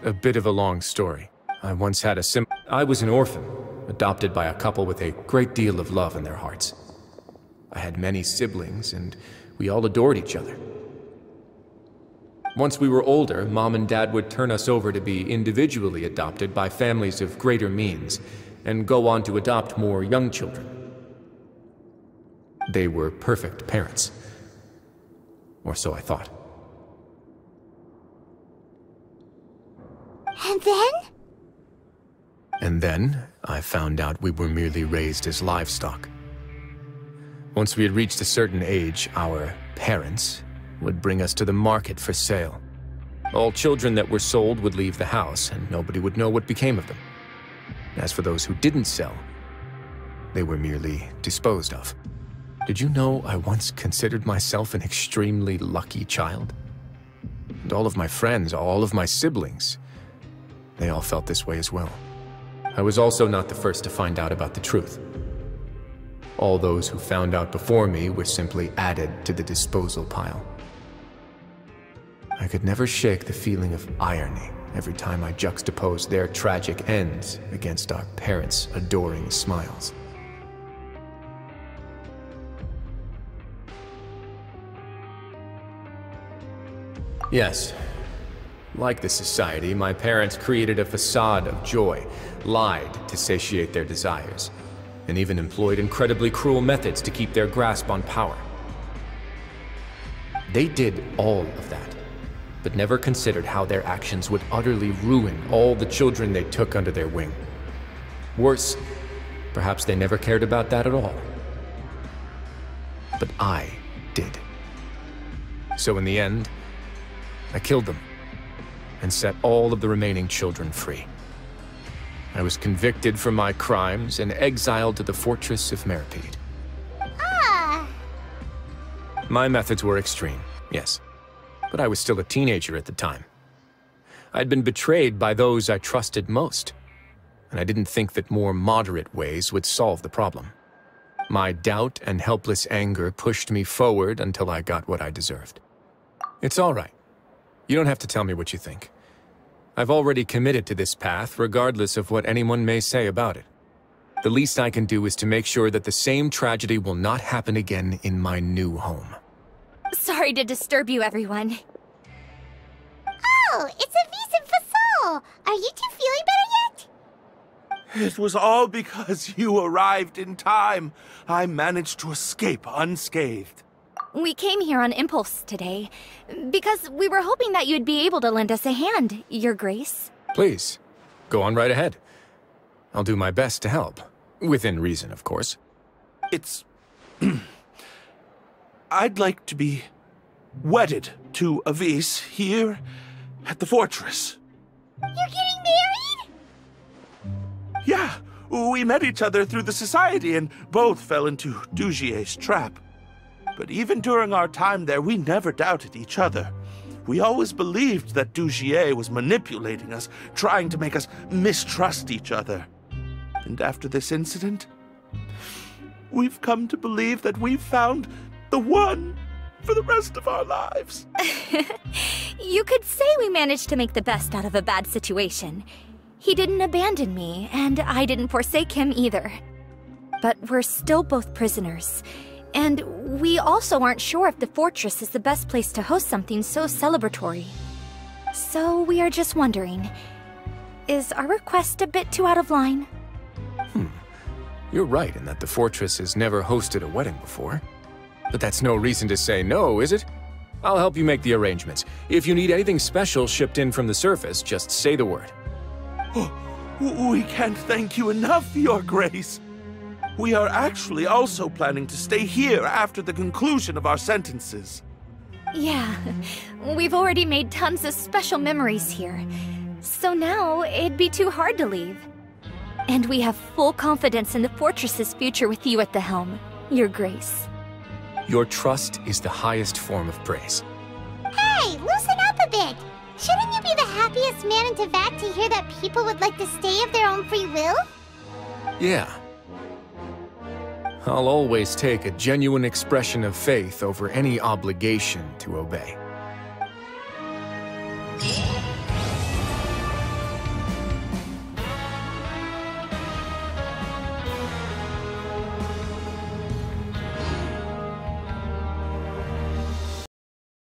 a bit of a long story. I once had I was an orphan, adopted by a couple with a great deal of love in their hearts. I had many siblings, and we all adored each other. Once we were older, Mom and Dad would turn us over to be individually adopted by families of greater means, and go on to adopt more young children. They were perfect parents. Or so I thought. And then? And then, I found out we were merely raised as livestock. Once we had reached a certain age, our parents would bring us to the market for sale. All children that were sold would leave the house, and nobody would know what became of them. As for those who didn't sell, they were merely disposed of. Did you know I once considered myself an extremely lucky child? And all of my friends, all of my siblings, they all felt this way as well. I was also not the first to find out about the truth. All those who found out before me were simply added to the disposal pile. I could never shake the feeling of irony every time I juxtaposed their tragic ends against our parents' adoring smiles. Yes, like the society, my parents created a facade of joy, lied to satiate their desires, and even employed incredibly cruel methods to keep their grasp on power. They did all of that, but never considered how their actions would utterly ruin all the children they took under their wing. Worse, perhaps they never cared about that at all. But I did. So in the end, I killed them and set all of the remaining children free. I was convicted for my crimes and exiled to the fortress of Meripede. Ah! My methods were extreme, yes, but I was still a teenager at the time. I'd been betrayed by those I trusted most, and I didn't think that more moderate ways would solve the problem. My doubt and helpless anger pushed me forward until I got what I deserved. It's all right. You don't have to tell me what you think. I've already committed to this path, regardless of what anyone may say about it. The least I can do is to make sure that the same tragedy will not happen again in my new home. Sorry to disturb you, everyone. Oh, it's a vis and fasol. Are you two feeling better yet? It was all because you arrived in time. I managed to escape unscathed. We came here on impulse today, because we were hoping that you'd be able to lend us a hand, Your Grace. Please, go on right ahead. I'll do my best to help. Within reason, of course. It's... I'd like to be wedded to Avis here at the fortress. You're getting married? Yeah, we met each other through the society and both fell into Dugier's trap. But even during our time there, we never doubted each other. We always believed that Dugier was manipulating us, trying to make us mistrust each other. And after this incident, we've come to believe that we've found the one for the rest of our lives. You could say we managed to make the best out of a bad situation. He didn't abandon me, and I didn't forsake him either. But we're still both prisoners. And we also aren't sure if the fortress is the best place to host something so celebratory. So we are just wondering, is our request a bit too out of line? You're right in that the fortress has never hosted a wedding before. But that's no reason to say no, is it? I'll help you make the arrangements. If you need anything special shipped in from the surface, just say the word. We can't thank you enough, Your Grace. We are actually also planning to stay here after the conclusion of our sentences. Yeah, we've already made tons of special memories here. So now, it'd be too hard to leave. And we have full confidence in the fortress's future with you at the helm, Your Grace. Your trust is the highest form of praise. Hey, loosen up a bit. Shouldn't you be the happiest man in Teyvat to hear that people would like to stay of their own free will? Yeah. I'll always take a genuine expression of faith over any obligation to obey.